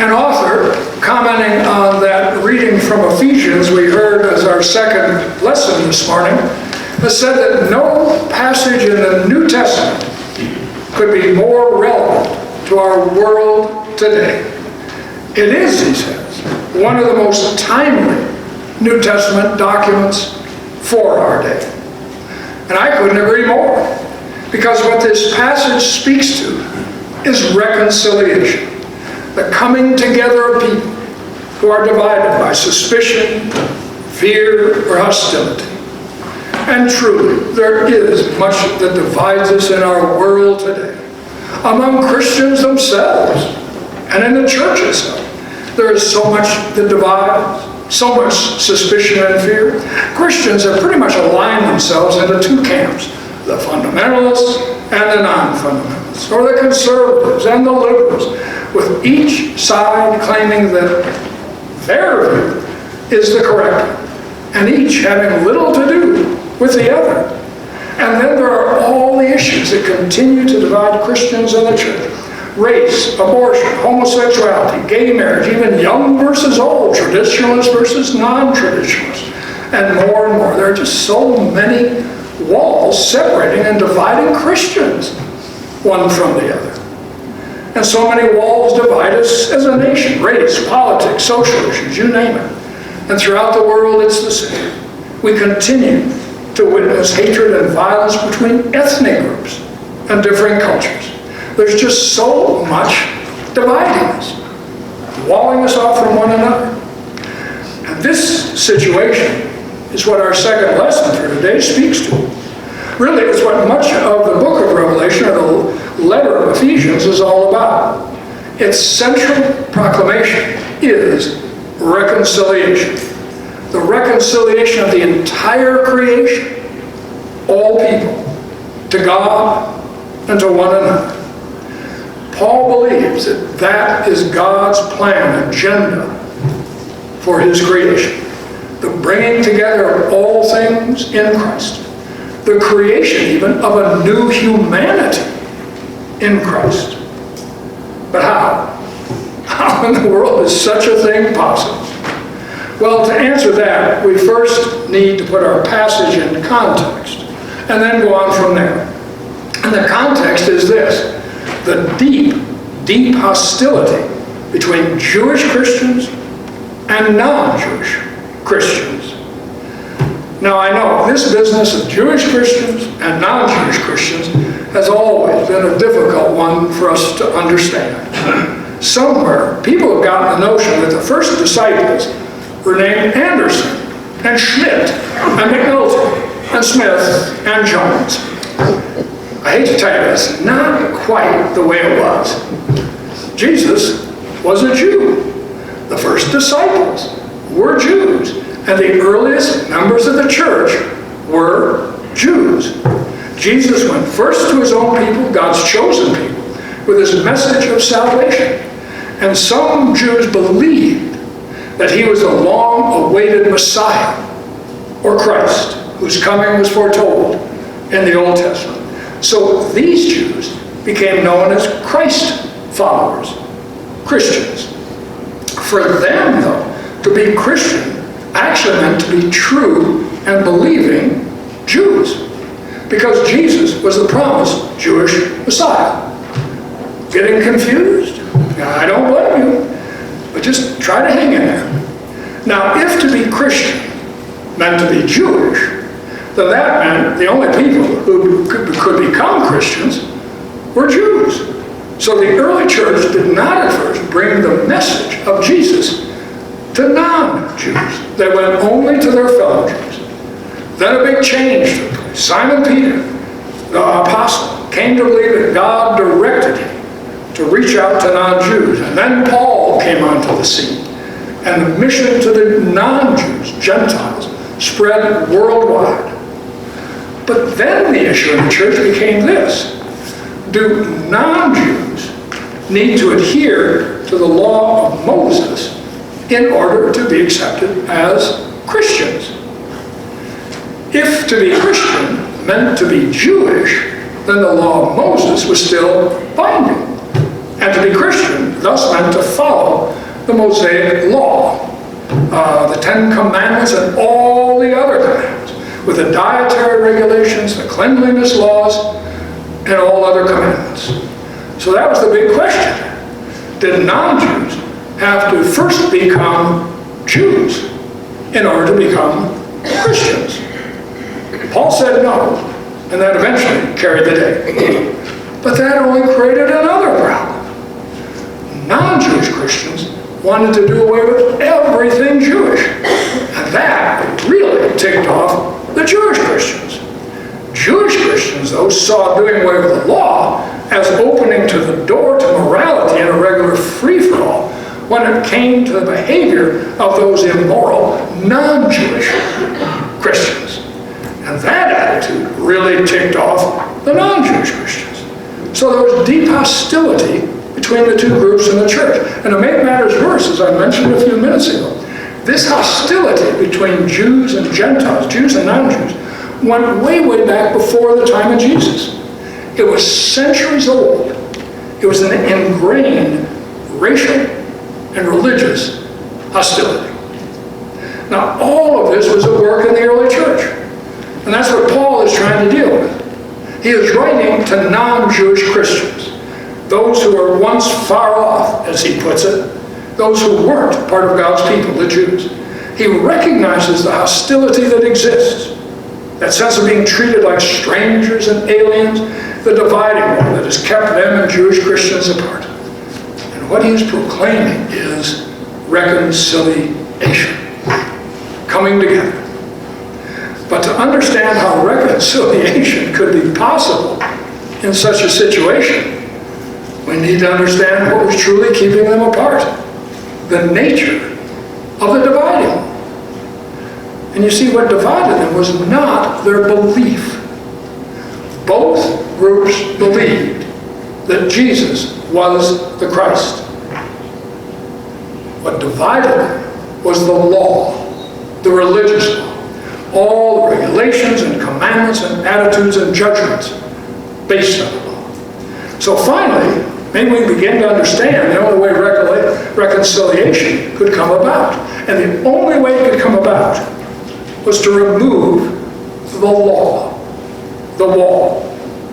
An author, commenting on that reading from Ephesians we heard as our second lesson this morning, has said that no passage in the New Testament could be more relevant to our world today. It is, he says, one of the most timely New Testament documents for our day. And I couldn't agree more, because what this passage speaks to is reconciliation, the coming together of people who are divided by suspicion, fear, or hostility. And truly, there is much that divides us in our world today. Among Christians themselves, and in the church itself, there is so much that divides, so much suspicion and fear. Christians have pretty much aligned themselves into two camps, the fundamentalists and the non-fundamentalists, or the conservatives and the liberals, with each side claiming that their view is the correct one, and each having little to do with the other. And then there are all the issues that continue to divide Christians and the church. Race, abortion, homosexuality, gay marriage, even young versus old, traditionalists versus non-traditionalists, and more. There are just so many walls separating and dividing Christians, one from the other. And so many walls divide us as a nation, race, politics, social issues, you name it. And throughout the world it's the same. We continue to witness hatred and violence between ethnic groups and differing cultures. There's just so much dividing us, walling us off from one another. And this situation is what our second lesson for today speaks to. Really, it's what much of the book of Revelation, or the letter of Ephesians, is all about. Its central proclamation is reconciliation. The reconciliation of the entire creation, all people, to God and to one another. Paul believes that that is God's plan, agenda for his creation. The bringing together of all things in Christ. The creation even of a new humanity in Christ. But how? How in the world is such a thing possible? Well, to answer that, we first need to put our passage in context, and then go on from there. And the context is this: the deep, deep hostility between Jewish Christians and non-Jewish Christians. Now, I know this business of Jewish Christians and non-Jewish Christians has always been a difficult one for us to understand. Somewhere, people have gotten the notion that the first disciples were named Anderson and Schmidt and McNulty and Smith and Jones. I hate to tell you this, not quite the way it was. Jesus was a Jew. The first disciples were Jews, and the earliest members of the church were Jews. Jesus went first to his own people, God's chosen people, with his message of salvation. And some Jews believed that he was the long-awaited Messiah, or Christ, whose coming was foretold in the Old Testament. So these Jews became known as Christ followers, Christians. For them, though, to be Christian actually meant to be true and believing Jews, because Jesus was the promised Jewish Messiah. Getting confused? I don't blame you, but just try to hang in there. Now, if to be Christian meant to be Jewish, then that meant the only people who could become Christians were Jews. So the early church did not at first bring the message of Jesus to non-Jews. They went only to their fellow Jews. Then a big change took place. Simon Peter, the apostle, came to believe that God directed him to reach out to non-Jews. And then Paul came onto the scene. And the mission to the non-Jews, Gentiles, spread worldwide. But then the issue in the church became this: do non-Jews need to adhere to the law of Moses in order to be accepted as Christians? If to be Christian meant to be Jewish, then the law of Moses was still binding. And to be Christian, thus meant to follow the Mosaic law, the Ten Commandments and all the other commandments, with the dietary regulations, the cleanliness laws, and all other commandments. So that was the big question. Did non-Jews have to first become Jews in order to become Christians? Paul said no, and that eventually carried the day. But that only created another problem. Non-Jewish Christians wanted to do away with everything Jewish. And that really ticked off the Jewish Christians. Jewish Christians, though, saw doing away with the law as opening to the door to morality and a regular free-for-all when it came to the behavior of those immoral, non-Jewish Christians. And that attitude really ticked off the non-Jewish Christians. So there was deep hostility between the two groups in the church. And to make matters worse, as I mentioned a few minutes ago, this hostility between Jews and Gentiles, Jews and non-Jews, went way, way back before the time of Jesus. It was centuries old. It was an ingrained racial and religious hostility. Now, all of this was at work in the early church. And that's what Paul is trying to deal with. He is writing to non-Jewish Christians, those who were once far off, as he puts it, those who weren't part of God's people, the Jews. He recognizes the hostility that exists, that sense of being treated like strangers and aliens, the dividing wall that has kept them and Jewish Christians apart. And what he is proclaiming is reconciliation, coming together. But to understand how reconciliation could be possible in such a situation, we need to understand what was truly keeping them apart, the nature of the dividing wall. And you see, what divided them was not their belief. Both groups believed that Jesus was the Christ. What divided them was the law, the religious law, all the regulations and commandments and attitudes and judgments based on the law. So finally, maybe we begin to understand the only way reconciliation could come about. And the only way it could come about was to remove the law, the wall,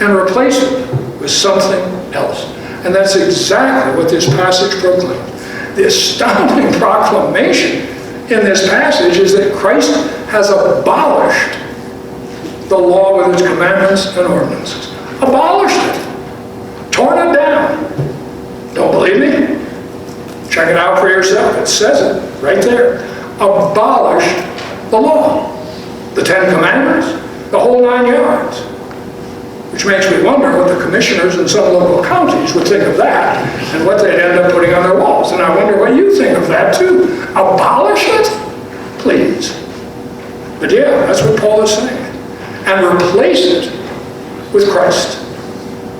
and replace it with something else. And that's exactly what this passage proclaims. The astounding proclamation in this passage is that Christ has abolished the law with its commandments and ordinances. Abolished it. Torn it down. Don't believe me? Check it out for yourself. It says it right there. Abolished the law. The Ten Commandments. The whole 9 yards. Which makes me wonder what the commissioners in some local counties would think of that and what they'd end up putting on their walls. And I wonder what you think of that too. Abolish it? Please. But yeah, that's what Paul is saying. And replace it with Christ.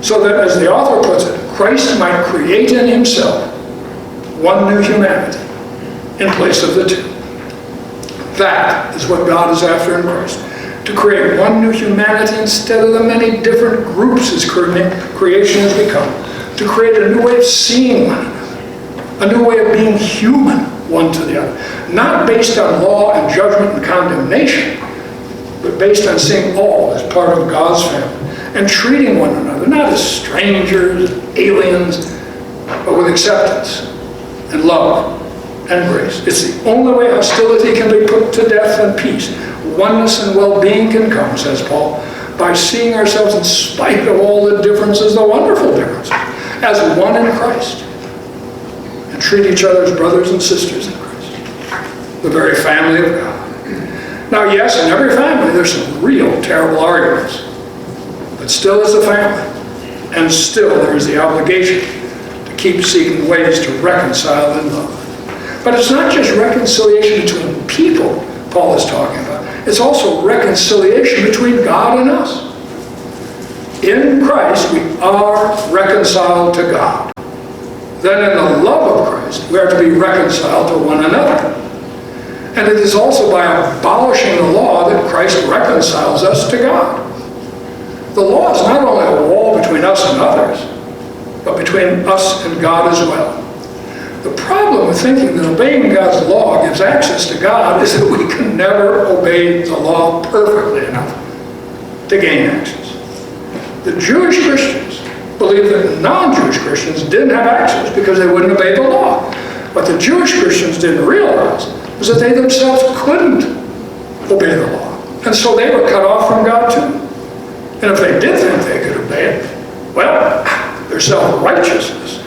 So that, as the author puts it, Christ might create in himself one new humanity in place of the two. That is what God is after in Christ. To create one new humanity instead of the many different groups as creation has become. To create a new way of seeing one another. A new way of being human one to the other. Not based on law and judgment and condemnation, but based on seeing all as part of God's family. And treating one another, not as strangers, aliens, but with acceptance and love and grace. It's the only way hostility can be put to death and peace. Oneness and well-being can come, says Paul, by seeing ourselves in spite of all the differences, the wonderful differences, as one in Christ. And treat each other as brothers and sisters in Christ. The very family of God. Now yes, in every family there's some real terrible arguments. But still is a family. And still there is the obligation to keep seeking ways to reconcile in love. But it's not just reconciliation between people Paul is talking about. It's also reconciliation between God and us. In Christ, we are reconciled to God. Then in the love of Christ, we are to be reconciled to one another. And it is also by abolishing the law that Christ reconciles us to God. The law is not only a wall between us and others, but between us and God as well. The problem with thinking that obeying God's law gives access to God is that we can never obey the law perfectly enough to gain access. The Jewish Christians believed that non-Jewish Christians didn't have access because they wouldn't obey the law. What the Jewish Christians didn't realize was that they themselves couldn't obey the law. And so they were cut off from God too. And if they did think they could obey it, well, their self-righteousness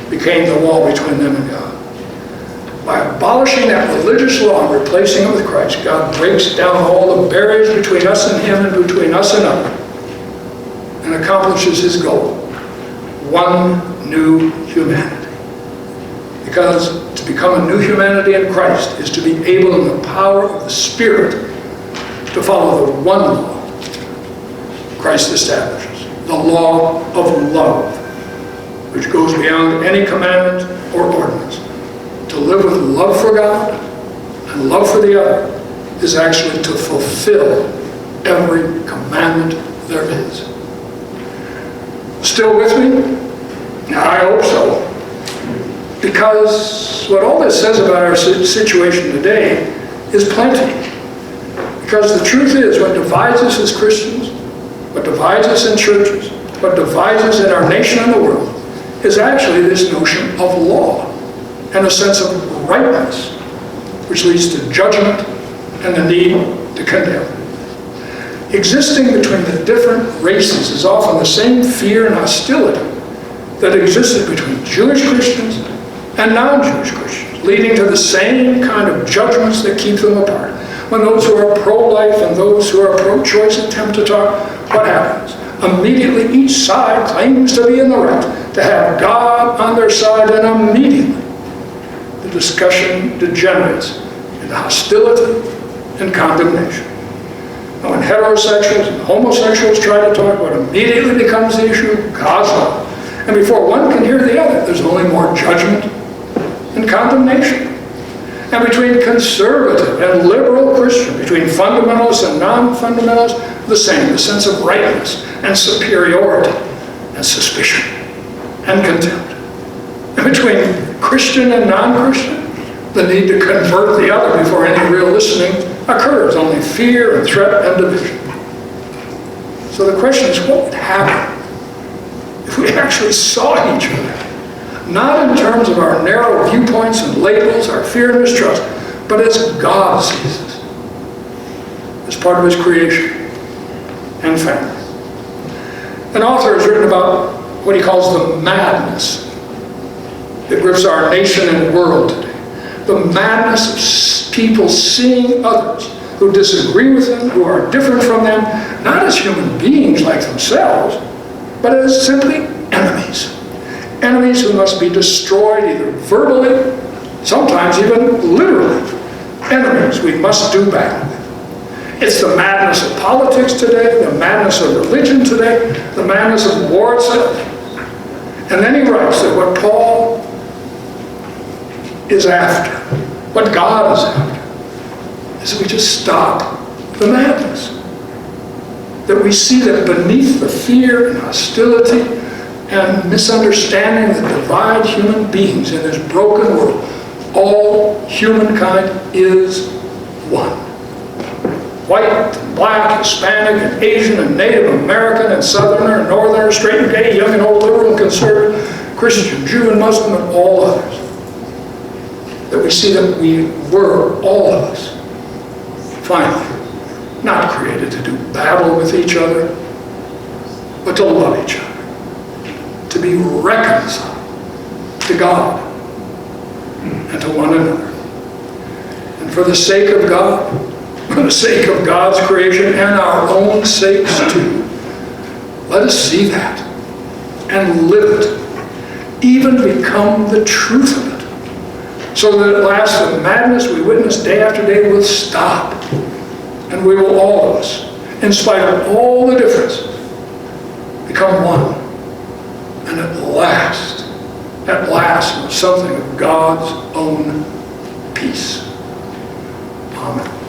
became the wall between them and God. By abolishing that religious law and replacing it with Christ, God breaks down all the barriers between us and Him and between us and others, and accomplishes His goal: one new humanity. Because to become a new humanity in Christ is to be able, in the power of the Spirit, to follow the one law Christ establishes, the law of love, which goes beyond any commandment or ordinance. To live with love for God and love for the other is actually to fulfill every commandment there is. Still with me? I hope so. Because what all this says about our situation today is plenty. Because the truth is, what divides us as Christians, what divides us in churches, what divides us in our nation and the world, is actually this notion of law and a sense of rightness, which leads to judgment and the need to condemn. Existing between the different races is often the same fear and hostility that existed between Jewish Christians and non-Jewish Christians, leading to the same kind of judgments that keep them apart. When those who are pro-life and those who are pro-choice attempt to talk, what happens? Immediately each side claims to be in the right, to have God on their side, and immediately the discussion degenerates into hostility and condemnation. Now, when heterosexuals and homosexuals try to talk, what immediately becomes the issue? God's law. And before one can hear the other, there's only more judgment and condemnation. And between conservative and liberal Christian, between fundamentalists and non-fundamentalists, the same, the sense of rightness and superiority and suspicion and contempt. And between Christian and non-Christian, the need to convert the other before any real listening occurs, only fear and threat and division. So the question is, what would happen if we actually saw each other? Not in terms of our narrow viewpoints and labels, our fear and mistrust, but as God sees us, as part of His creation and family. An author has written about what he calls the madness that grips our nation and world today. The madness of people seeing others who disagree with them, who are different from them, not as human beings like themselves, but as simply enemies. Enemies who must be destroyed either verbally, sometimes even literally. Enemies we must do battle with. It's the madness of politics today, the madness of religion today, the madness of war itself. And then he writes that what Paul is after, what God is after, is that we just stop the madness. That we see that beneath the fear and hostility and misunderstanding that divide human beings in this broken world, all humankind is one. White and black, Hispanic and Asian and Native American and Southerner and Northerner, straight and gay, young and old, liberal and conservative, Christian, Jew and Muslim, and all others. That we see that we were, all of us, finally, not created to do battle with each other, but to love each other. To be reconciled to God and to one another. And for the sake of God, for the sake of God's creation and our own sakes too, let us see that and live it, even become the truth of it, so that at last the madness we witness day after day will stop, and we will, all of us, in spite of all the differences, become one. And at last, something of God's own peace. Amen.